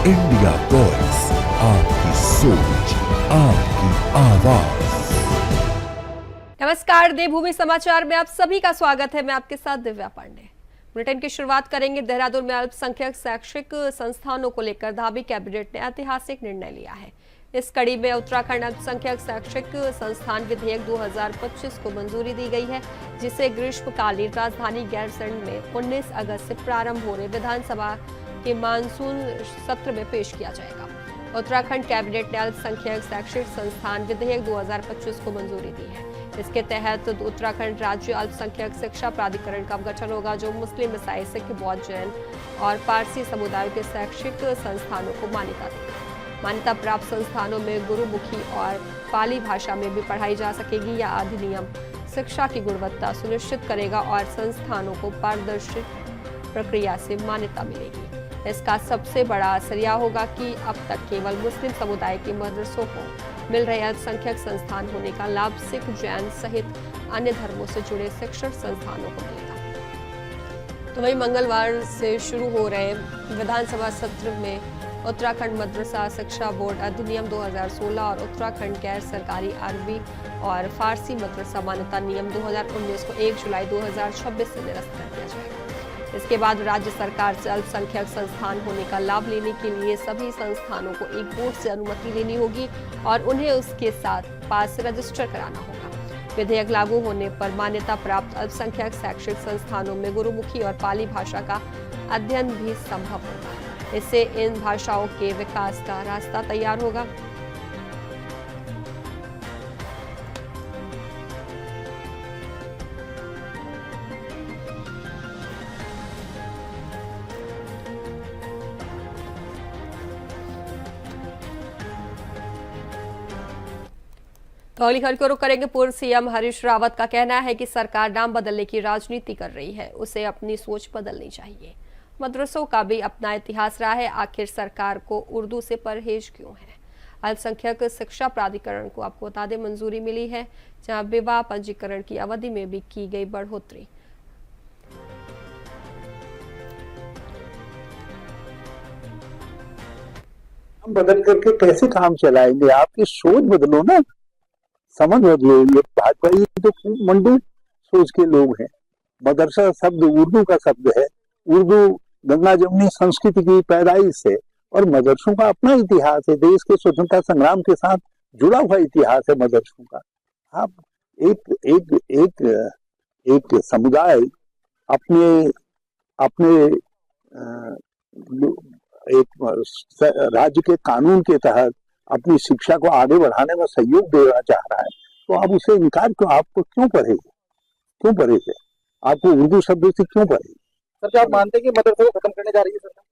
India voice, आपकी सोच, आपकी आवाज। नमस्कार, देवभूमि समाचार में आप सभी का स्वागत है। मैं आपके साथ दिव्या पांडे। बुलेटिन की शुरुआत करेंगे। देहरादून में अल्पसंख्यक शैक्षिक संस्थानों को लेकर धाबी कैबिनेट ने ऐतिहासिक निर्णय लिया है। इस कड़ी में उत्तराखंड अल्पसंख्यक शैक्षिक संस्थान विधेयक 2025 को मंजूरी दी गई है, जिसे ग्रीष्मकालीन राजधानी गैरसैंण में 19 अगस्त से प्रारंभ हो रहे विधानसभा के मानसून सत्र में पेश किया जाएगा। उत्तराखंड कैबिनेट ने अल्पसंख्यक शैक्षिक संस्थान विधेयक 2025 को मंजूरी दी है। इसके तहत उत्तराखंड राज्य अल्पसंख्यक शिक्षा प्राधिकरण का गठन होगा, जो मुस्लिम, ईसाई, सिख, बौद्ध, जैन और पारसी समुदायों के शैक्षिक संस्थानों को मान्यता देगा। मान्यता प्राप्त संस्थानों में गुरुमुखी और पाली भाषा में भी पढ़ाई जा सकेगी। यह अधिनियम शिक्षा की गुणवत्ता सुनिश्चित करेगा और संस्थानों को पारदर्शी प्रक्रिया से मान्यता मिलेगी। इसका सबसे बड़ा असर यह होगा कि अब तक केवल मुस्लिम समुदाय के मदरसों को मिल रहे अल्पसंख्यक संस्थान होने का लाभ सिख, जैन सहित अन्य धर्मों से जुड़े शिक्षण संस्थानों को मिलेगा। तो वहीं मंगलवार से शुरू हो रहे विधानसभा सत्र में उत्तराखंड मदरसा शिक्षा बोर्ड अधिनियम 2016 और उत्तराखंड गैर सरकारी अरबी और फारसी मदरसा मान्यता नियम 2019 को 1 जुलाई 2026 से निरस्त कर दिया जाएगा। इसके बाद राज्य सरकार से अल्पसंख्यक संस्थान होने का लाभ लेने के लिए सभी संस्थानों को एक बोर्ड से अनुमति लेनी होगी और उन्हें उसके साथ पास रजिस्टर कराना होगा। विधेयक लागू होने पर मान्यता प्राप्त अल्पसंख्यक शैक्षिक संस्थानों में गुरुमुखी और पाली भाषा का अध्ययन भी संभव होगा। इससे इन भाषाओं के विकास का रास्ता तैयार होगा। तो अगली खबर को रुख करेंगे। पूर्व सीएम हरीश रावत का कहना है कि सरकार नाम बदलने की राजनीति कर रही है, उसे अपनी सोच बदलनी चाहिए। मदरसों का भी अपना इतिहास रहा है, आखिर सरकार को उर्दू से परहेज क्यों है? अल्पसंख्यक शिक्षा प्राधिकरण को आपको बता दें मंजूरी मिली है, जहां विवाह पंजीकरण की अवधि में भी की गई बढ़ोतरी। हम बदल करके कैसे काम चलाएंगे? आपकी सोच बदलो ना, समझ बदलो। ये भाजपा तो खूब मंडूक सोच के लोग हैं। मदरसा शब्द उर्दू का शब्द है, उर्दू गंगा जमुनी संस्कृति की पैदाइश है और मदरसों का अपना इतिहास है। देश के स्वतंत्रता संग्राम के साथ जुड़ा हुआ इतिहास है मदरसों का। आप एक एक एक एक समुदाय अपने अपने एक राज्य के कानून के तहत अपनी शिक्षा को आगे बढ़ाने में सहयोग देना चाह रहा है, तो आप उसे इनकार क्यों? आपको क्यों परहेज है? आपको उर्दू शब्द से क्यों परहेज? सर, क्या आप मानते हैं कि मदरसे को खत्म करने जा रही है सरकार?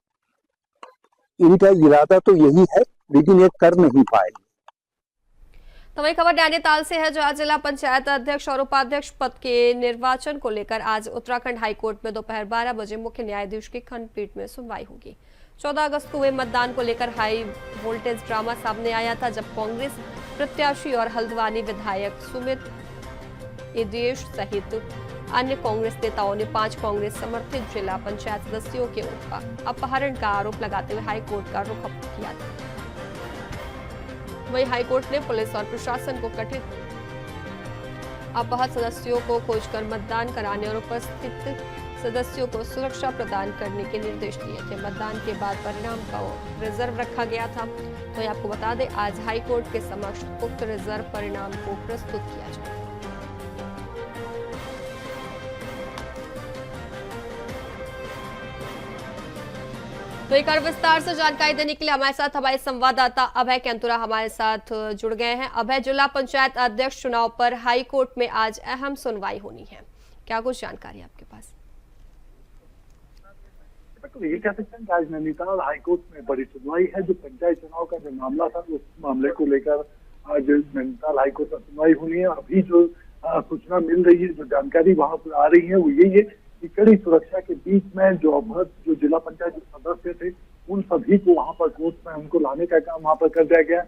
इनका इरादा तो यही है, लेकिन ये कर नहीं पाएंगे। तो वही खबर नैनीताल से है, जहां जिला पंचायत अध्यक्ष और उपाध्यक्ष पद के निर्वाचन को लेकर आज उत्तराखंड हाईकोर्ट में दोपहर 12 बजे मुख्य न्यायाधीश की खंडपीठ में सुनवाई होगी। 14 अगस्त को हुए मतदान को लेकर हाई वोल्टेज ड्रामा सामने आया था, जब कांग्रेस प्रत्याशी और हल्द्वानी विधायक सुमित इदेश सहित अन्य कांग्रेस नेताओं ने 5 कांग्रेस समर्थित जिला पंचायत सदस्यों के अपहरण का आरोप लगाते हुए हाईकोर्ट का रुख किया था। वहीं हाईकोर्ट ने पुलिस और प्रशासन को कथित अपहत सदस्यों को खोजकर मतदान कराने और उपस्थित सदस्यों को सुरक्षा प्रदान करने के निर्देश दिए थे। मतदान के बाद परिणाम का रिजर्व रखा गया था। तो आपको बता दें, आज हाईकोर्ट के समक्ष उक्त रिजर्व परिणाम को प्रस्तुत किया जाएगा। तो एक और विस्तार से जानकारी देने के लिए हमारे साथ हमारे संवाददाता अभय कैंतुरा हमारे साथ जुड़ गए हैं। अभय, जिला पंचायत अध्यक्ष चुनाव पर हाई कोर्ट में आज अहम सुनवाई होनी है, क्या कुछ जानकारी आपके पास? तो ये कह सकते हैं कि आज नैनीताल हाईकोर्ट में बड़ी सुनवाई है। जो पंचायत चुनाव का जो मामला था, उस मामले को लेकर आज नैनीताल हाईकोर्ट में सुनवाई होनी है। अभी जो सूचना मिल रही है, जो जानकारी वहां पर आ रही है, वो यही है कि कड़ी सुरक्षा के बीच में जो अवध जो जिला पंचायत सदस्य थे, उन सभी को वहां पर कोर्ट में उनको लाने का काम वहां पर कर दिया गया।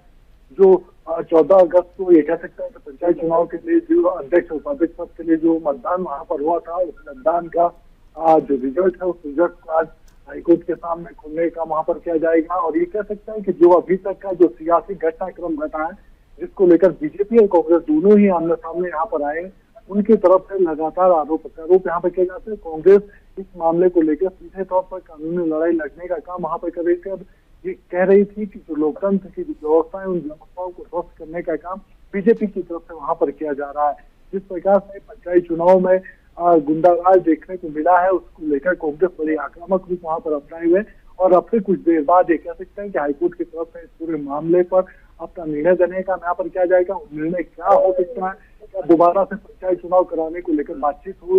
जो 14 अगस्त को ये कह सकते हैं कि पंचायत चुनाव के लिए जो अध्यक्ष उपाध्यक्ष पद के लिए जो मतदान वहां पर हुआ था, उस मतदान का जो रिजल्ट है, उस रिजल्ट को आज हाईकोर्ट के सामने खुलने का वहां पर किया जाएगा। और ये कह सकते हैं कि जो अभी तक का जो सियासी घटनाक्रम घटा है, जिसको लेकर बीजेपी और कांग्रेस दोनों ही आमने सामने यहाँ पर आए, उनकी तरफ से लगातार आरोप प्रत्यारोप यहाँ पर किए जाते हैं। कांग्रेस इस मामले को लेकर सीधे तौर पर कानूनी लड़ाई लड़ने का काम वहां पर कर रही थी। अब ये कह रही थी कि जो लोकतंत्र की व्यवस्था है, उन व्यवस्थाओं को ध्वस्त करने का काम बीजेपी की तरफ से वहां पर किया जा रहा है। जिस प्रकार से पंचायत चुनाव में गुंडाराज देखने को मिला है, उसको लेकर कांग्रेस बड़ी आक्रामक रूप वहां पर अपनाए हुए, और अब से कुछ देर बाद ये कह सकते हैं कि हाईकोर्ट की तरफ से इस पूरे मामले पर अपना निर्णय देने का यहाँ पर किया जाएगा। निर्णय क्या हो सकता है, क्या दोबारा से पंचायत चुनाव कराने को लेकर बातचीत हो,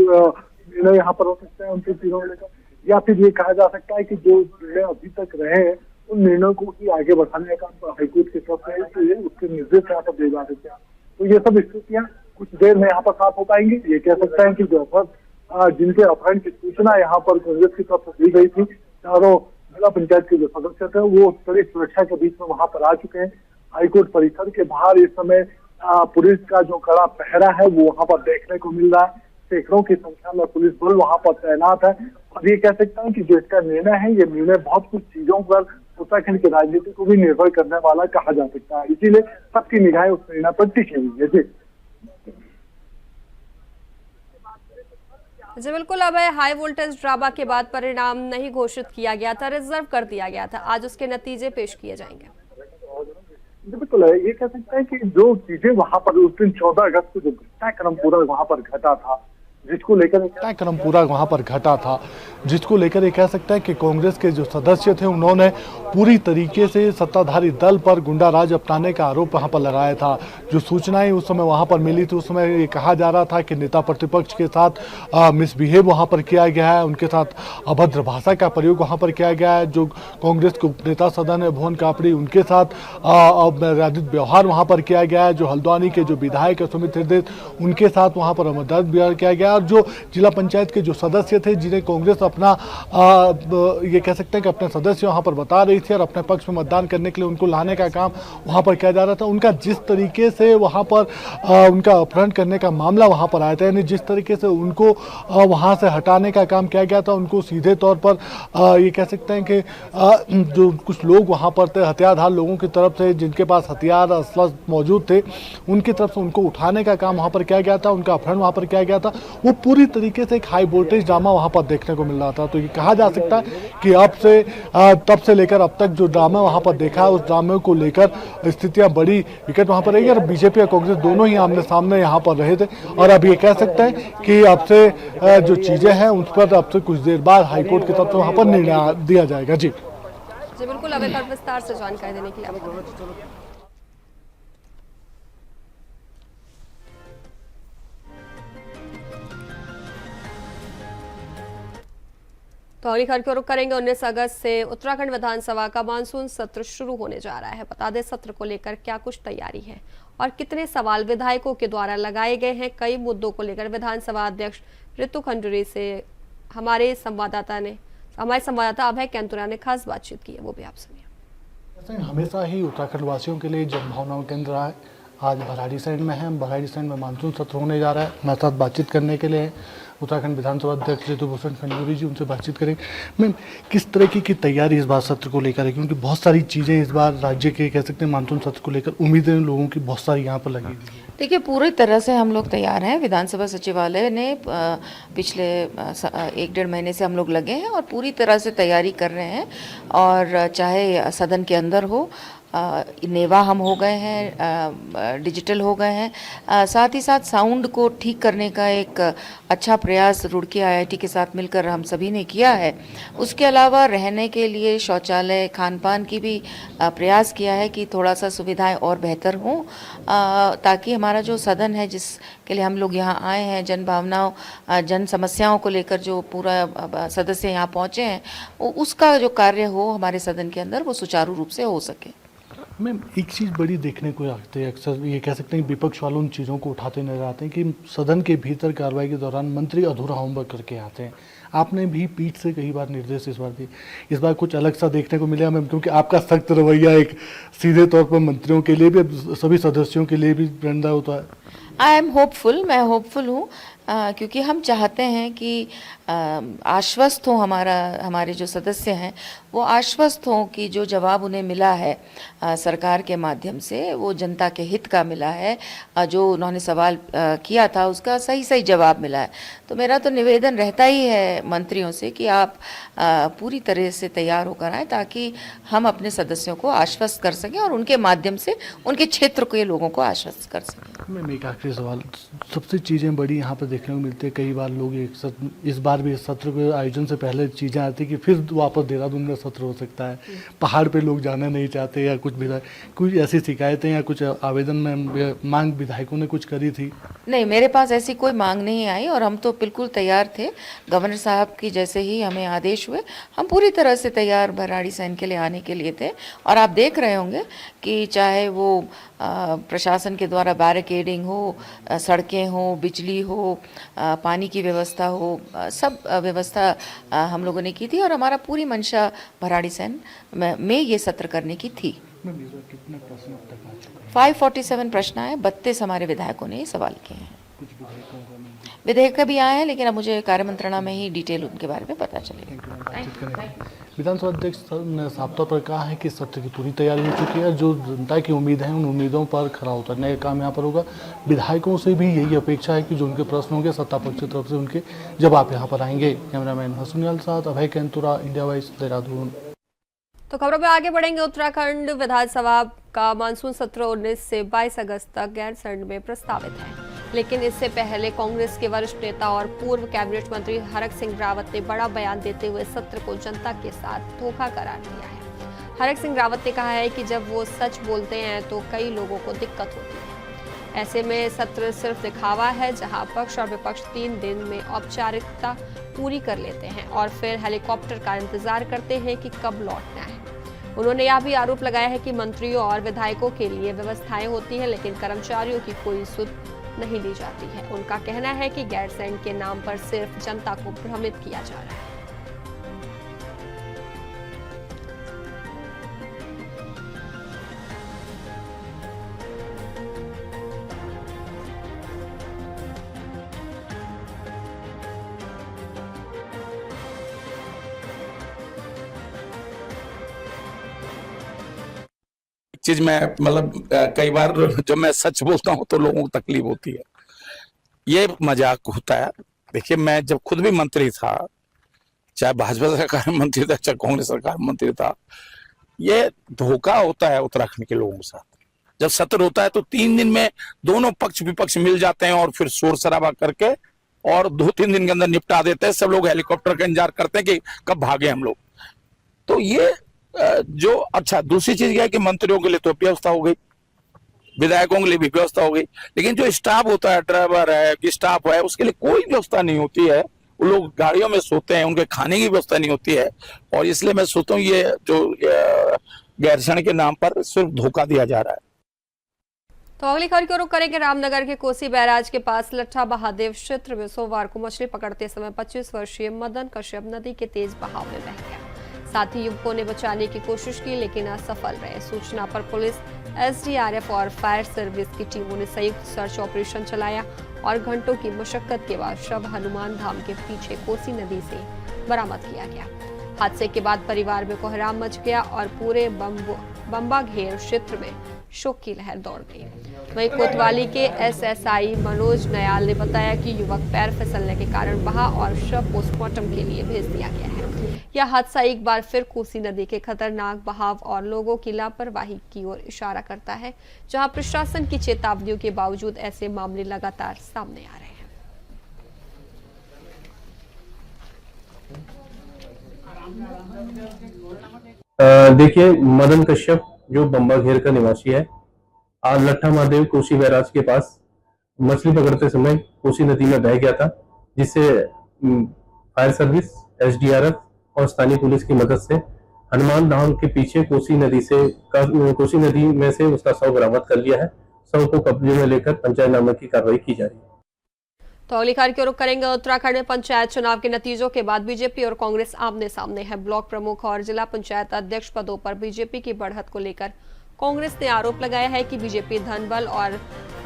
निर्णय यहाँ पर हो सकता है उनके चीजों को लेकर, या फिर ये कहा जा सकता है कि जो निर्णय अभी तक रहे हैं उन निर्णयों को ही आगे बढ़ाने का काम हाईकोर्ट की तरफ से उसके निर्देश यहाँ पर दिए जा सकते हैं। तो ये सब स्थितियां कुछ देर में यहाँ पर साफ हो पाएंगी। ये कह सकते हैं कि जो जिनके अपहरण की सूचना यहाँ पर कांग्रेस की तरफ से दी गई थी, चारों जिला पंचायत के जो सदस्य थे वो कड़ी सुरक्षा के बीच में वहां पर आ चुके हैं। हाईकोर्ट परिसर के बाहर इस समय पुलिस का जो कड़ा पहरा है वो वहां पर देखने को मिल रहा है। सैकड़ों की संख्या में पुलिस बल वहां पर तैनात है। और ये कह सकते हैं कि जो इसका निर्णय है, ये निर्णय बहुत कुछ चीजों पर उत्तराखंड की राजनीति को भी निर्भर करने वाला कहा जा सकता है। इसीलिए सबकी निगाहें उस निर्णय पर टिकी हुई है। जी बिल्कुल। अब हाई वोल्टेज ड्रामा के बाद परिणाम नहीं घोषित किया गया था, रिजर्व कर दिया गया था, आज उसके नतीजे पेश किए जाएंगे। बिल्कुल है, ये कह सकते हैं कि जो चीजें वहां पर उस दिन 14 अगस्त को जो घटनाक्रम पूरा वहां पर घटा था, जिसको लेकर ये कह सकते हैं कि कांग्रेस के जो सदस्य थे उन्होंने पूरी तरीके से सत्ताधारी दल पर गुंडाराज अपनाने का आरोप वहां पर लगाया था। जो सूचनाएं उस समय वहां पर मिली थी, उस समय ये कहा जा रहा था कि नेता प्रतिपक्ष के साथ मिसबिहेव वहां पर किया गया है, उनके साथ अभद्र भाषा का प्रयोग वहां पर किया गया है। जो कांग्रेस के उपनेता सदन है भुवन कापड़ी, उनके साथ अमर्यादित व्यवहार वहां पर किया गया है। जो हल्द्वानी के जो विधायक है सुमित हृदय, उनके साथ वहां पर अमर्यादित व्यवहार किया गया। और जो जिला पंचायत के जो सदस्य थे, जिन्हें कांग्रेस अपना ये कह सकते हैं कि अपने सदस्य वहां पर बता रही थी और अपने पक्ष में मतदान करने के लिए उनको लाने का काम वहां पर किया जा रहा था, उनका जिस तरीके से वहां पर उनका अपहरण करने का मामला वहां पर आया था, यानी जिस तरीके से उनको वहां से हटाने का काम किया गया था, उनको सीधे तौर पर ये कह सकते हैं कि जो कुछ लोग वहां पर थे, हथियारधार लोगों की तरफ से, जिनके पास हथियार असला मौजूद थे, उनकी तरफ से उनको उठाने का काम वहां पर किया गया था, उनका अपहरण वहां पर किया गया था। वो पूरी तरीके से एक हाई वोल्टेज ड्रामा वहां पर देखने को मिल रहा था। तो ये कहा जा सकता है कि तब से लेकर अब तक जो ड्रामा वहां पर देखा है, उस ड्रामे को लेकर स्थितियां बड़ी विकट वहां पर रही। और बीजेपी और कांग्रेस दोनों ही आमने सामने यहां पर रहे थे। और अब ये कह सकते हैं कि अब से जो चीजें हैं उस पर अब से कुछ देर बाद हाईकोर्ट की तरफ से वहां पर निर्णय दिया जाएगा। जी बिल्कुल। अब एक और विस्तार से जानकारी देने के लिए तो अगली खबर की रुख करेंगे। 19 अगस्त से उत्तराखंड विधानसभा का मानसून सत्र शुरू होने जा रहा है। बता दें सत्र को लेकर क्या कुछ तैयारी है और कितने सवाल विधायकों के द्वारा लगाए गए हैं। कई मुद्दों को लेकर विधानसभा अध्यक्ष ऋतु खंडूरी से हमारे संवाददाता अभय कैंतुरा ने खास बातचीत की है, वो भी आप सुनिए। हमेशा ही उत्तराखंड वासियों के लिए जनभावनाओं केंद्र रहा है। आज भराड़ीसैंण में है, भराड़ीसैंण में मानसून सत्र होने जा रहा है। हमारे साथ बातचीत करने के लिए उत्तराखंड विधानसभा अध्यक्ष ऋतु भूषण खंडूरी जी, उनसे बातचीत करेंगे। मैम, किस तरह की तैयारी इस बार सत्र को लेकर है, क्योंकि बहुत सारी चीज़ें इस बार राज्य के कह सकते हैं मानसून सत्र को लेकर उम्मीदें लोगों की बहुत सारी यहाँ पर लगी हुई है। देखिए, पूरी तरह से हम लोग तैयार हैं। विधानसभा सचिवालय ने पिछले 1-1.5 महीने से हम लोग लगे हैं और पूरी तरह से तैयारी कर रहे हैं। और चाहे सदन के अंदर हो, नेवा हम हो गए हैं, डिजिटल हो गए हैं, साथ ही साथ साउंड को ठीक करने का एक अच्छा प्रयास रुड़की IIT के साथ मिलकर हम सभी ने किया है। उसके अलावा रहने के लिए शौचालय, खान पान की भी प्रयास किया है कि थोड़ा सा सुविधाएं और बेहतर हों, ताकि हमारा जो सदन है जिसके लिए हम लोग यहाँ आए हैं, जन भावनाओं, जन समस्याओं को लेकर जो पूरा सदस्य यहाँ पहुँचे हैं, उसका जो कार्य हो हमारे सदन के अंदर वो सुचारू रूप से हो सके। मैम, एक चीज़ बड़ी देखने को आती है, अक्सर ये कह सकते हैं कि विपक्ष वालों उन चीज़ों को उठाते नजर आते हैं कि सदन के भीतर कार्रवाई के दौरान मंत्री अधूरा होमवर्क करके आते हैं। आपने भी पीठ से कई बार निर्देश इस बार दिए, इस बार कुछ अलग सा देखने को मिला मैम? क्योंकि आपका सख्त रवैया एक सीधे तौर पर मंत्रियों के लिए भी, सभी सदस्यों के लिए भी प्रेरणा होता है। आई एम होपफुल, मैं होपफुल हूँ, क्योंकि हम चाहते हैं कि आश्वस्त हों, हमारे जो सदस्य हैं वो आश्वस्त हों कि जो जवाब उन्हें मिला है सरकार के माध्यम से वो जनता के हित का मिला है। जो उन्होंने सवाल किया था उसका सही सही जवाब मिला है। तो मेरा तो निवेदन रहता ही है मंत्रियों से कि आप पूरी तरह से तैयार होकर आएँ ताकि हम अपने सदस्यों को आश्वस्त कर सकें और उनके माध्यम से उनके क्षेत्र के लोगों को आश्वस्त कर सकें। मैम एक आखिरी सवाल, सबसे चीज़ें बड़ी यहाँ पर देखने को मिलती है, कई बार लोग इस बार भी सत्र के आयोजन से पहले चीज़ें आती कि फिर वापस देहरादून में सत्र हो सकता है, पहाड़ पे लोग जाना नहीं चाहते, या कुछ ऐसी शिकायतें या कुछ आवेदन में मांग विधायकों ने कुछ करी थी? नहीं, मेरे पास ऐसी कोई मांग नहीं आई और हम तो बिल्कुल तैयार थे। गवर्नर साहब की जैसे ही हमें आदेश हुए हम पूरी तरह से तैयार भराड़ीसैंण के लिए आने के लिए थे। और आप देख रहे होंगे कि चाहे वो प्रशासन के द्वारा बैरिकेडिंग हो, सड़कें हो, बिजली हो, पानी की व्यवस्था हो, सब व्यवस्था हम लोगों ने की थी और हमारा पूरी मंशा भराड़ीसैंण में ये सत्र करने की थी। कितने प्रश्न अब तक आ चुके हैं? 547 प्रश्न आए, 32 हमारे विधायकों ने सवाल किए हैं। विधेयक भी आए हैं लेकिन अब मुझे कार्य मंत्रणा में ही डिटेल उनके बारे में पता चलेगा। विधानसभा अध्यक्ष ने साफ तौर पर कहा है कि सत्र की पूरी तैयारी हो चुकी है, जो जनता की उम्मीद है उन उम्मीदों पर खरा उतरने का काम यहाँ पर होगा। विधायकों से भी यही अपेक्षा है कि जो उनके प्रश्न होंगे सत्ता पक्ष की तरफ से उनके जवाब यहाँ पर आएंगे। कैमरामैन हसनुल साथ अभय कैंतुरा, इंडिया वाइस, देहरादून। तो खबरों में आगे बढ़ेंगे। उत्तराखंड विधानसभा का मानसून सत्र 19 से 22 अगस्त तक गैरसैंण में प्रस्तावित है, लेकिन इससे पहले कांग्रेस के वरिष्ठ नेता और पूर्व कैबिनेट मंत्री हरक सिंह रावत ने बड़ा बयान देते हुए सत्र को जनता के साथ धोखा करार दिया है। हरक सिंह रावत ने कहा है कि जब वो सच बोलते हैं तो कई लोगों को दिक्कत होती है। ऐसे में सत्र सिर्फ दिखावा है, जहां पक्ष और विपक्ष 3 दिन में औपचारिकता पूरी कर लेते हैं और फिर हेलीकॉप्टर का इंतजार करते हैं कि कब लौटना है। उन्होंने यह भी आरोप लगाया है कि मंत्रियों और विधायकों के लिए व्यवस्थाएं होती हैं, लेकिन कर्मचारियों की कोई सुध नहीं ली जाती है। उनका कहना है कि गैरसैंण के नाम पर सिर्फ जनता को भ्रमित किया जा रहा है। चीज में मतलब कई बार जब मैं सच बोलता हूं तो लोगों को तकलीफ होती है, ये मजाक होता है। देखिए, मैं जब खुद भी मंत्री था, चाहे भाजपा सरकार में मंत्री था, चाहे कांग्रेस सरकार में मंत्री था, ये धोखा होता है उत्तराखंड के लोगों के साथ। जब सत्र होता है तो 3 दिन में दोनों पक्ष विपक्ष मिल जाते हैं और फिर शोर शराबा करके और 2-3 दिन के अंदर निपटा देते हैं। सब लोग हेलीकॉप्टर का इंतजार करते हैं कि कब भागे हम लोग। तो ये जो अच्छा, दूसरी चीज क्या है कि मंत्रियों के लिए तो व्यवस्था हो गई, विधायकों के लिए भी व्यवस्था हो गई, लेकिन जो स्टाफ होता है, ड्राइवर है, स्टाफ है, उसके लिए कोई व्यवस्था नहीं होती है। वो लोग गाड़ियों में सोते हैं, उनके खाने की व्यवस्था नहीं होती है। और इसलिए मैं सोचता हूँ ये जो गैरसैंण के नाम पर सिर्फ धोखा दिया जा रहा है। तो अगली खबर की रुख करेंगे। रामनगर के कोसी बैराज के पास लट्ठा महादेव क्षेत्र में सोमवार को मछली पकड़ते समय 25 वर्षीय मदन कश्यप नदी के तेज बहाव में बह गया। साथी युवकों ने बचाने की कोशिश की लेकिन असफल रहे। सूचना पर पुलिस, एसडीआरएफ और फायर सर्विस की टीमों ने संयुक्त सर्च ऑपरेशन चलाया और घंटों की मशक्कत के बाद शव हनुमान धाम के पीछे कोसी नदी से बरामद किया गया। हादसे के बाद परिवार में कोहराम मच गया और पूरे बम्बा घेर क्षेत्र में शोक की लहर दौड़ गई। वहीं कोतवाली के एसएसआई मनोज नयाल ने बताया कि युवक पैर फिसलने के कारण बहा और शव पोस्टमार्टम के लिए भेज दिया गया है। यह हादसा एक बार फिर कोसी नदी के खतरनाक बहाव और लोगों की लापरवाही की ओर इशारा करता है, जहां प्रशासन की चेतावनियों के बावजूद ऐसे मामले लगातार सामने आ रहे हैं। देखिए, मदन कश्यप जो बम्बा घेर का निवासी है, आज लट्ठा महादेव कोसी बैराज के पास मछली पकड़ते समय कोसी नदी में बह गया था, जिससे फायर सर्विस, एसडीआरएफ और स्थानीय पुलिस की मदद से हनुमान धाम के पीछे कोसी नदी में से उसका शव बरामद कर लिया है। शव को कब्जे में लेकर पंचनामा की कार्रवाई की जा रही है। तो अगली खबर की रुख करेंगे। उत्तराखंड में पंचायत चुनाव के नतीजों के बाद बीजेपी और कांग्रेस आमने सामने है। ब्लॉक प्रमुख और जिला पंचायत अध्यक्ष पदों पर बीजेपी की बढ़त को लेकर कांग्रेस ने आरोप लगाया है कि बीजेपी धन बल और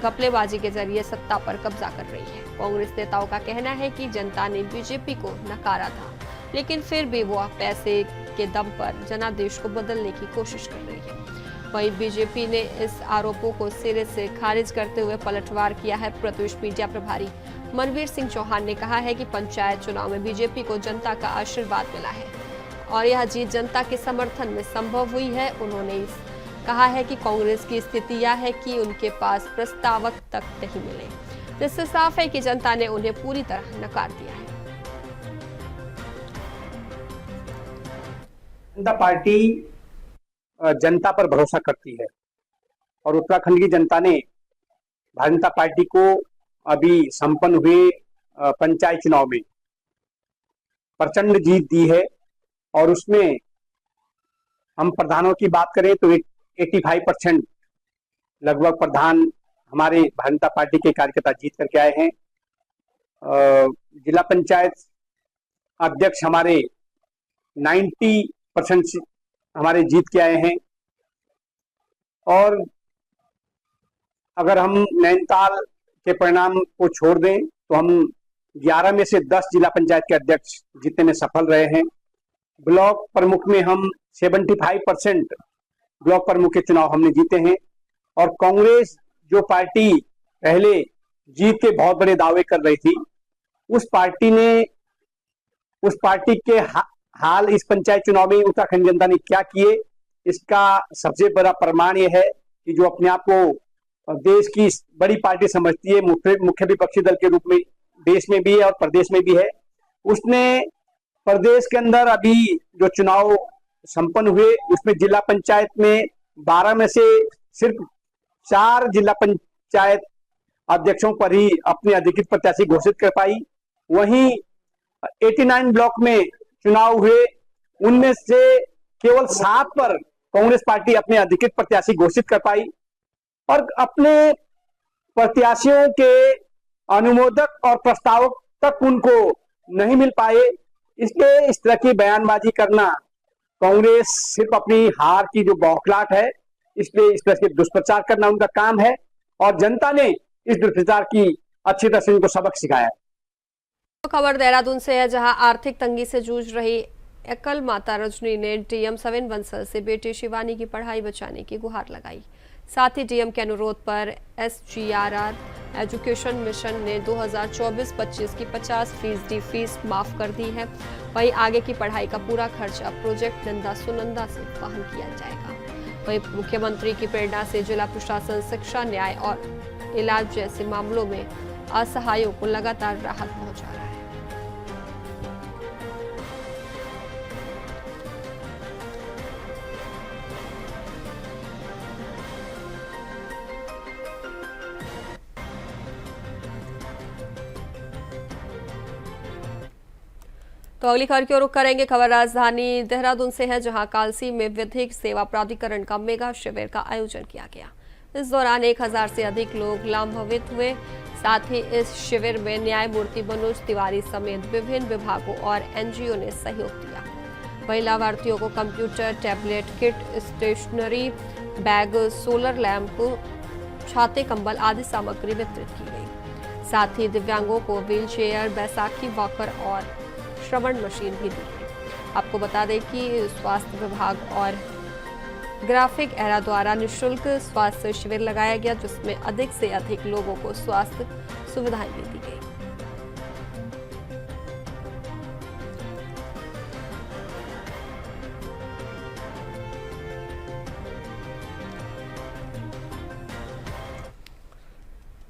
घपलेबाजी के जरिए सत्ता पर कब्जा कर रही है। कांग्रेस नेताओं का कहना है कि जनता ने बीजेपी को नकारा था, लेकिन फिर भी वो पैसे के दम पर जनादेश को बदलने की कोशिश कर रही है। वहीं बीजेपी ने इस आरोपों को सिरे से खारिज करते हुए पलटवार किया है। प्रदेश मीडिया प्रभारी मनवीर सिंह चौहान ने कहा है कि पंचायत चुनाव में बीजेपी को जनता का आशीर्वाद मिला है और यह जीत जनता के समर्थन में संभव हुई है। उन्होंने कहा है कि कांग्रेस की स्थिति यह है कि उनके पास प्रस्तावक तक नहीं मिले, जिससे साफ है कि जनता ने उन्हें पूरी तरह नकार दिया है। जनता पार्टी जनता पर भरोसा करती है और उत्तराखंड की जनता ने भारतीय जनता पार्टी को अभी संपन्न हुए पंचायत चुनाव में प्रचंड जीत दी है। और उसमें हम प्रधानों की बात करें तो 85% लगभग प्रधान हमारे भारतीय जनता पार्टी के कार्यकर्ता जीत करके आए हैं। जिला पंचायत अध्यक्ष हमारे 90% हमारे जीत के आए हैं। और अगर हम नैनीताल के परिणाम को छोड़ दें तो हम 11 में से 10 जिला पंचायत के अध्यक्ष जीतने में सफल रहे हैं। ब्लॉक प्रमुख में हम 75% ब्लॉक प्रमुख के चुनाव हमने जीते हैं। और कांग्रेस जो पार्टी पहले जीत के बहुत बड़े दावे कर रही थी, उस पार्टी के हाल इस पंचायत चुनाव में उत्तराखंड जनता ने क्या किए, इसका सबसे बड़ा प्रमाण यह है कि जो अपने आप को देश की बड़ी पार्टी समझती है, मुख्य विपक्षी दल के रूप में देश में भी है और प्रदेश में भी है, उसने प्रदेश के अंदर अभी जो चुनाव संपन्न हुए उसमें जिला पंचायत में 12 में से सिर्फ 4 जिला पंचायत अध्यक्षों पर ही अपने अधिकृत प्रत्याशी घोषित कर पाई। वहीं 89 ब्लॉक में चुनाव हुए, उनमें से केवल 7 पर कांग्रेस पार्टी अपने अधिकृत प्रत्याशी घोषित कर पाई और अपने प्रत्याशियों के अनुमोदक और प्रस्तावक तक उनको नहीं मिल पाए। इसलिए इस तरह की बयानबाजी करना कांग्रेस सिर्फ अपनी हार की जो बौखलाहट है, इसलिए इस तरह से दुष्प्रचार करना उनका काम है और जनता ने इस दुष्प्रचार की अच्छी तरह से उनको सबक सिखाया है। खबर देहरादून से है, जहां आर्थिक तंगी से जूझ रही एकल माता रजनी ने डीएम 7 बंसल से बेटी शिवानी की पढ़ाई बचाने की गुहार लगाई। साथ ही डीएम के अनुरोध पर SGRR एजुकेशन मिशन ने 2024-25 की 50% फीस माफ कर दी है। वहीं आगे की पढ़ाई का पूरा खर्चा प्रोजेक्ट नंदा सुनंदा से वहन किया जाएगा। वहीं मुख्यमंत्री की प्रेरणा से जिला प्रशासन शिक्षा, न्याय और इलाज जैसे मामलों में असहायों को लगातार राहत पहुंचा रहा है। तो अगली खबर की ओर रुख करेंगे। खबर राजधानी देहरादून से है, जहां कालसी में विधिक सेवा प्राधिकरण का मेगा शिविर का आयोजन किया गया। इस दौरान 1000 से अधिक लोग लाभान्वित हुए। साथ ही इस शिविर में न्यायमूर्ति मनोज तिवारी समेत विभिन्न विभागों और NGO ने सहयोग दिया। वहीं लाभार्थियों को computer, tablet, kit, stationery, bag, solar lamp, छाते, कंबल आदि सामग्री वितरित की गई। साथ ही दिव्यांगों को व्हील चेयर, बैसाखी वॉकर और श्रवण मशीन भी दी गई। आपको बता दें कि स्वास्थ्य विभाग और ग्राफिक एरा द्वारा निःशुल्क स्वास्थ्य शिविर लगाया गया, जिसमें अधिक से अधिक लोगों को स्वास्थ्य सुविधाएं भी दी गई।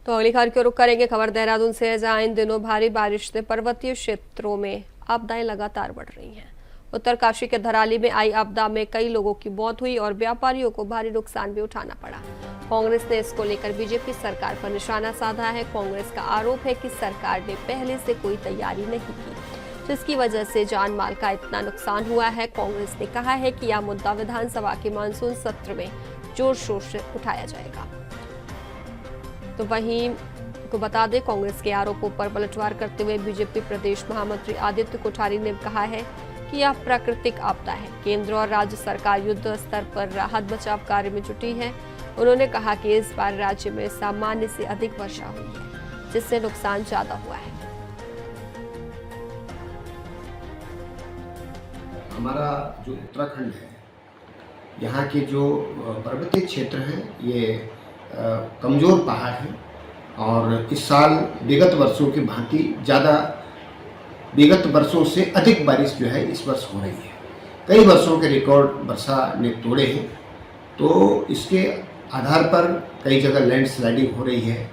तो अगली खबर की रुख करेंगे। खबर देहरादून से है, जहां इन दिनों भारी बारिश से पर्वतीय क्षेत्रों में आपदाएं लगातार बढ़ रही हैं। उत्तरकाशी के धराली में आई आपदा में कई लोगों की मौत हुई और व्यापारियों को भारी नुकसान भी उठाना पड़ा। कांग्रेस ने इसको लेकर बीजेपी सरकार पर निशाना साधा है। कांग्रेस का आरोप है कि सरकार ने पहले से कोई तैयारी नहीं की, जिसकी वजह से जान माल का इतना नुकसान हुआ है। कांग्रेस ने कहा है कि यह मुद्दा विधानसभा के मानसून सत्र में जोर शोर से उठाया जाएगा। तो वहीं आपको बता दें, कांग्रेस के आरोपों पर पलटवार करते हुए बीजेपी प्रदेश महामंत्री आदित्य कोठारी ने कहा है कि यह प्राकृतिक आपदा है। केंद्र और राज्य सरकार युद्ध स्तर पर राहत बचाव कार्य में जुटी है। उन्होंने कहा कि इस बार राज्य में सामान्य से अधिक वर्षा हुई है, जिससे नुकसान ज्यादा हुआ है। हमारा जो उत्तराखंड है, यहाँ के जो पर्वतीय क्षेत्र हैं, ये कमज़ोर पहाड़ हैं और इस साल विगत वर्षों की भांति ज़्यादा विगत वर्षों से अधिक बारिश जो है इस वर्ष हो रही है। कई वर्षों के रिकॉर्ड वर्षा ने तोड़े हैं, तो इसके आधार पर कई जगह लैंडस्लाइडिंग हो रही है।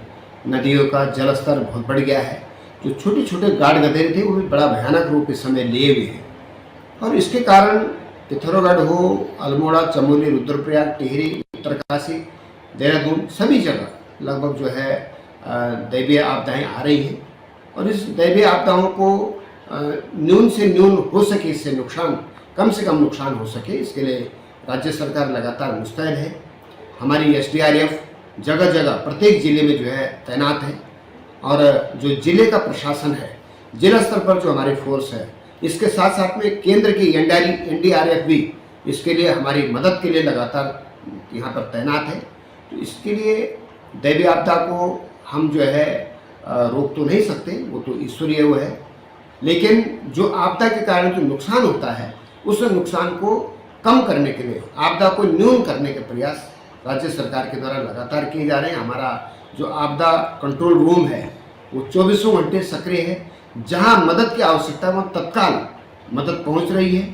नदियों का जल स्तर बहुत बढ़ गया है। जो छोटे छोटे गाढ़ गदेरे थे वो भी बड़ा भयानक रूप इस समय लिए हुए हैं और इसके कारण पिथौरागढ़ हो, अल्मोड़ा, चमोली, रुद्रप्रयाग, टिहरी, उत्तरकाशी, देहरादून सभी जगह लगभग जो है दैवीय आपदाएं आ रही हैं और इस दैवीय आपदाओं को न्यून से न्यून हो सके, इससे नुकसान कम से कम नुकसान हो सके, इसके लिए राज्य सरकार लगातार मुस्तैद है। हमारी एसडीआरएफ जगह जगह प्रत्येक जिले में जो है तैनात है और जो जिले का प्रशासन है, जिला स्तर पर जो हमारी फोर्स है, इसके साथ साथ में केंद्र की एनडीआरएफ भी इसके लिए हमारी मदद के लिए लगातार यहाँ पर तैनात है। तो इसके लिए दैवीय आपदा को हम जो है रोक तो नहीं सकते, वो तो ईश्वरीय वो है, लेकिन जो आपदा के कारण जो नुकसान होता है उस नुकसान को कम करने के लिए, आपदा को न्यून करने के प्रयास राज्य सरकार के द्वारा लगातार किए जा रहे हैं। हमारा जो आपदा कंट्रोल रूम है वो 24 घंटे सक्रिय है। जहां मदद की आवश्यकता वहाँ तत्काल मदद पहुंच रही है।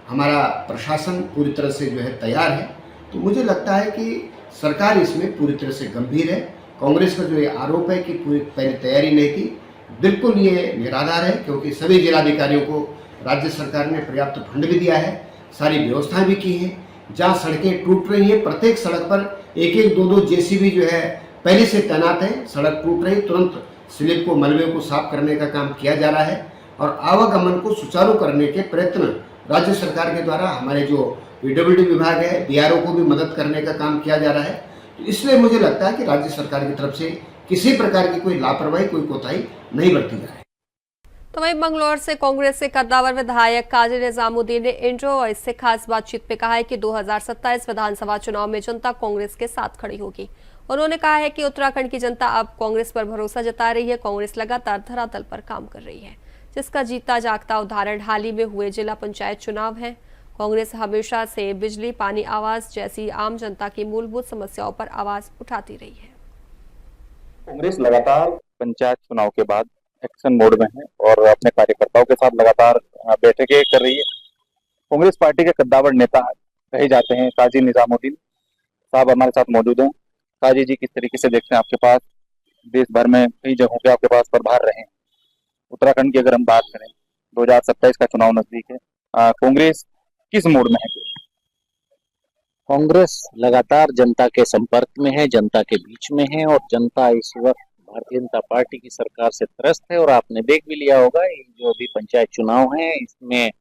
हमारा प्रशासन पूरी तरह से जो है तैयार है। तो मुझे लगता है कि सरकार इसमें पूरी तरह से गंभीर है। कांग्रेस का जो ये आरोप है कि पूरी पहले तैयारी नहीं थी, बिल्कुल ये निराधार है, क्योंकि सभी जिलाधिकारियों को राज्य सरकार ने पर्याप्त फंड भी दिया है, सारी व्यवस्थाएं भी की हैं। जहाँ सड़कें टूट रही हैं, प्रत्येक सड़क पर एक एक दो दो जेसीबी जो है पहले से तैनात है। सड़क टूट रही, तुरंत स्लिप को, मलबे को साफ करने का काम किया जा रहा है और आवागमन को सुचारू करने के प्रयत्न राज्य सरकार के द्वारा हमारे जो पीडब्ल्यूडी विभाग है, बीआरओ को भी मदद करने का काम किया जा रहा है। तो इसलिए मुझे लगता है कि राज्य सरकार की तरफ से किसी प्रकार की कोई लापरवाही, कोई कोताही नहीं बरती जा रही। तो वहीं बंगलौर से कांग्रेस के कद्दावर विधायक काजी निजामुद्दीन ने इंट्रो वॉइस से खास बातचीत में कहा है कि 2027 विधानसभा चुनाव में जनता कांग्रेस के साथ खड़ी होगी। उन्होंने कहा है कि उत्तराखंड की जनता अब कांग्रेस पर भरोसा जता रही है। कांग्रेस लगातार धरातल पर काम कर रही है, जिसका जीता जागता उदाहरण हाल ही में हुए जिला पंचायत चुनाव है। कांग्रेस हमेशा से बिजली, पानी, आवास जैसी आम जनता की मूलभूत समस्याओं पर आवाज उठाती रही है। कांग्रेस लगातार पंचायत चुनाव के बाद एक्शन मोड में है और अपने कार्यकर्ताओं के साथ लगातार बैठकें कर रही है। कांग्रेस पार्टी के कद्दावर नेता कहे जाते हैं काजी निजामुद्दीन साहब हमारे साथ मौजूद हैं। काजी जी, किस तरीके से देखते हैं आपके पास देश भर में कई जगहों पे आपके पास प्रभार रहे हैं, उत्तराखंड की अगर हम बात करें 2027 का चुनाव नजदीक है, कांग्रेस किस मोड में है? कांग्रेस लगातार जनता के संपर्क में है, जनता के बीच में है और जनता इस वक्त भारतीय जनता पार्टी की सरकार से त्रस्त है। और आपने देख भी लिया होगा जो अभी पंचायत चुनाव है, इसमें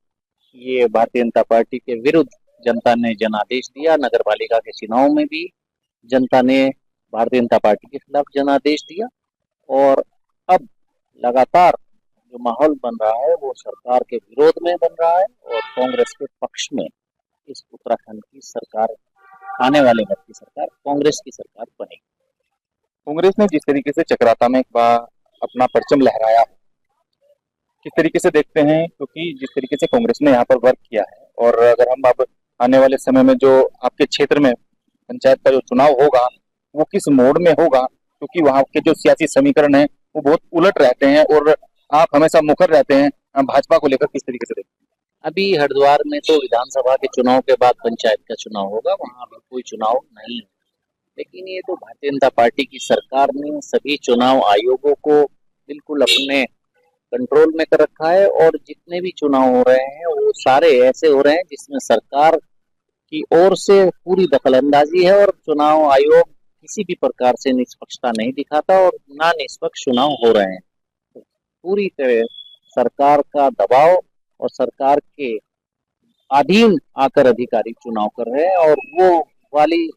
ये भारतीय जनता पार्टी के विरुद्ध जनता ने जनादेश दिया। नगर पालिका के चुनाव में भी जनता ने भारतीय जनता पार्टी के खिलाफ जनादेश दिया और अब लगातार जो माहौल बन रहा है वो सरकार के विरोध में बन रहा है और कांग्रेस के पक्ष में इस उत्तराखंड की सरकार, आने वाले वक्त की सरकार कांग्रेस की सरकार बनेगी। कांग्रेस ने जिस तरीके से चक्राता में एक बार अपना परचम लहराया, किस तरीके से देखते हैं? क्योंकि जिस तरीके से कांग्रेस ने यहाँ पर वर्क किया है और अगर हम अब आने वाले समय में जो आपके क्षेत्र में पंचायत का जो चुनाव होगा वो किस मोड में होगा, क्योंकि वहाँ के जो सियासी समीकरण है वो बहुत उलट रहते हैं और आप हमेशा मुखर रहते हैं भाजपा को लेकर, किस तरीके से देखते हैं? अभी हरिद्वार में तो विधानसभा के चुनाव के बाद पंचायत का चुनाव होगा, वहाँ अभी कोई चुनाव नहीं है। लेकिन ये तो भारतीय जनता पार्टी की सरकार ने सभी चुनाव आयोगों को बिल्कुल अपने कंट्रोल में कर रखा है और जितने भी चुनाव हो रहे हैं वो सारे ऐसे हो रहे हैं जिसमें सरकार की ओर से पूरी दखलंदाजी है और चुनाव आयोग किसी भी प्रकार से निष्पक्षता नहीं दिखाता और ना निष्पक्ष चुनाव हो रहे हैं। तो पूरी तरह सरकार का दबाव और सरकार के अधीन आकर अधिकारी चुनाव कर रहे हैं और वो वाली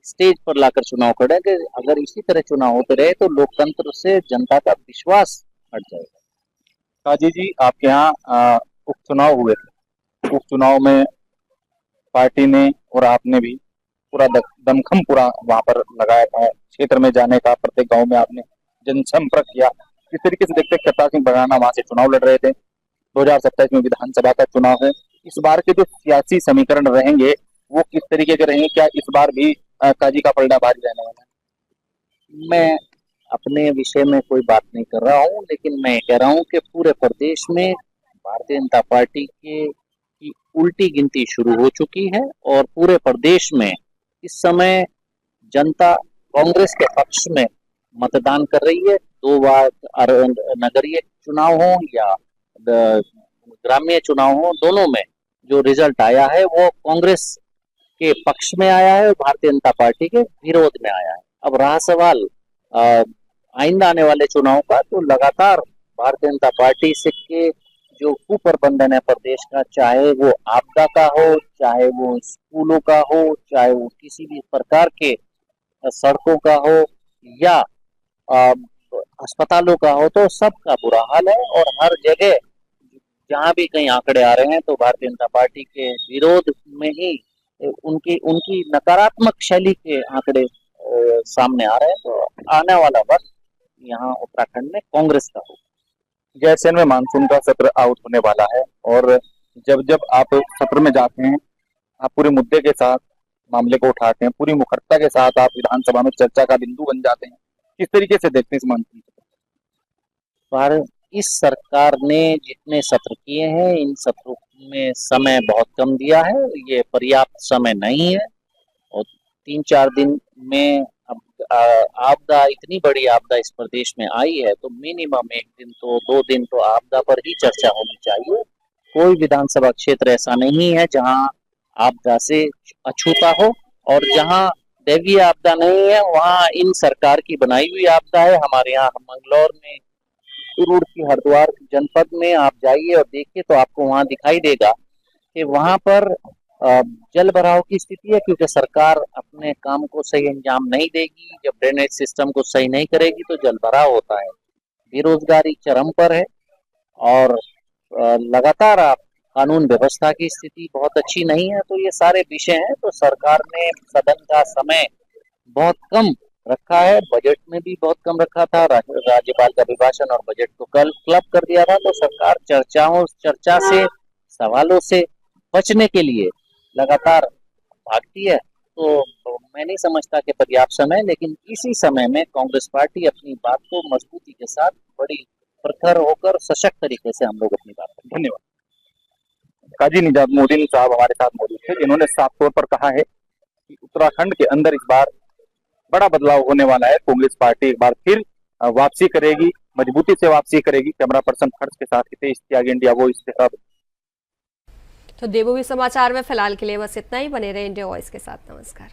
स्टेज पर लाकर चुनाव खड़े कि अगर इसी तरह चुनाव होते रहे तो लोकतंत्र से जनता का विश्वास हट जाएगा। काजी जी, आपके यहाँ उपचुनाव हुए थे, उपचुनाव में पार्टी ने और आपने भी पूरा दमखम पूरा वहां पर लगाया था, क्षेत्र में जाने का, प्रत्येक गांव में आपने जनसंपर्क किया। किस तरीके से देखते हैं, प्रताप सिंह बघाना वहां से चुनाव लड़ रहे थे, 2027 में विधानसभा का चुनाव है, इस बार के जो सियासी समीकरण रहेंगे वो किस तरीके के रहेंगे? क्या इस बार भी काजी का पलड़ा भारी रहने वाला है? मैं अपने विषय में कोई बात नहीं कर रहा हूँ, लेकिन मैं कह रहा हूँ कि पूरे प्रदेश में भारतीय जनता पार्टी की उल्टी गिनती शुरू हो चुकी है और पूरे प्रदेश में इस समय जनता कांग्रेस के पक्ष में मतदान कर रही है। 2 बार नगरीय चुनाव हो या ग्रामीण चुनाव हो, दोनों में जो रिजल्ट आया है वो कांग्रेस के पक्ष में आया है और भारतीय जनता पार्टी के विरोध में आया है। अब रहा सवाल आइंदा आने वाले चुनाव का, तो लगातार भारतीय जनता पार्टी से के जो कुप्रबंधन है प्रदेश का, चाहे वो आपदा का हो, चाहे वो स्कूलों का हो, चाहे वो किसी भी प्रकार के सड़कों का हो या अस्पतालों का हो, तो सबका बुरा हाल है। और हर जगह जहां भी कहीं आंकड़े आ रहे हैं तो भारतीय जनता पार्टी के विरोध में ही उनकी नकारात्मक शैली के आंकड़े सामने आ रहे हैं। तो आने वाला वक्त यहाँ उत्तराखंड में कांग्रेस का होगा। जैसे में मानसून का सत्र आउट होने वाला है और जब जब आप सत्र में जाते हैं, आप पूरे मुद्दे के साथ मामले को उठाते हैं, पूरी मुखरता के साथ आप विधानसभा में चर्चा का बिंदु बन जाते हैं। किस तरीके से देखते हैं इस मानसून पर इस सरकार ने जितने सत्र किए हैं, इन सत्रों में समय बहुत कम दिया है, ये पर्याप्त समय नहीं है। और 3-4 दिन में अब आपदा, इतनी बड़ी आपदा इस प्रदेश में आई है तो मिनिमम 1 दिन तो 2 दिन तो आपदा पर ही चर्चा होनी चाहिए। कोई विधानसभा क्षेत्र ऐसा नहीं है जहां आपदा से अछूता हो, और जहां दैवीय आपदा नहीं है वहां इन सरकार की बनाई हुई आपदा है। हमारे यहाँ मंगलौर में, रुड़की, हरिद्वार जनपद में आप जाइए और देखिए तो आपको वहां दिखाई देगा कि वहां पर जल भराव की स्थिति है, क्योंकि सरकार अपने काम को सही अंजाम नहीं देगी। जब ड्रेनेज सिस्टम को सही नहीं करेगी तो जल भराव होता है। बेरोजगारी चरम पर है और लगातार आप कानून व्यवस्था की स्थिति बहुत अच्छी नहीं है। तो ये सारे विषय हैं। तो सरकार ने सदन का समय बहुत कम रखा है, बजट में भी बहुत कम रखा था। राज्यपाल का अभिभाषण और बजट को कल क्लब कर दिया था। तो सरकार चर्चा से, सवालों से बचने के लिए लगातार भागती है। तो मैं नहीं समझता कि पर्याप्त समय, लेकिन इसी समय में कांग्रेस पार्टी अपनी बात को मजबूती के साथ, बड़ी प्रखर होकर, सशक्त तरीके से हम लोग अपनी बात करें। धन्यवाद। काजी निजामुद्दीन साहब हमारे साथ मौजूद थे, जिन्होंने साफ तौर पर कहा है कि उत्तराखंड के अंदर इस बार बड़ा बदलाव होने वाला है। कांग्रेस पार्टी एक बार फिर वापसी करेगी, मजबूती से वापसी करेगी। कैमरा पर्सन हर्ष के साथ हितेश त्यागी, इंडिया वॉइस, देहरादून। तो देवभूमि समाचार में फिलहाल के लिए बस इतना ही। बने रहे इंडिया वॉइस के साथ। नमस्कार।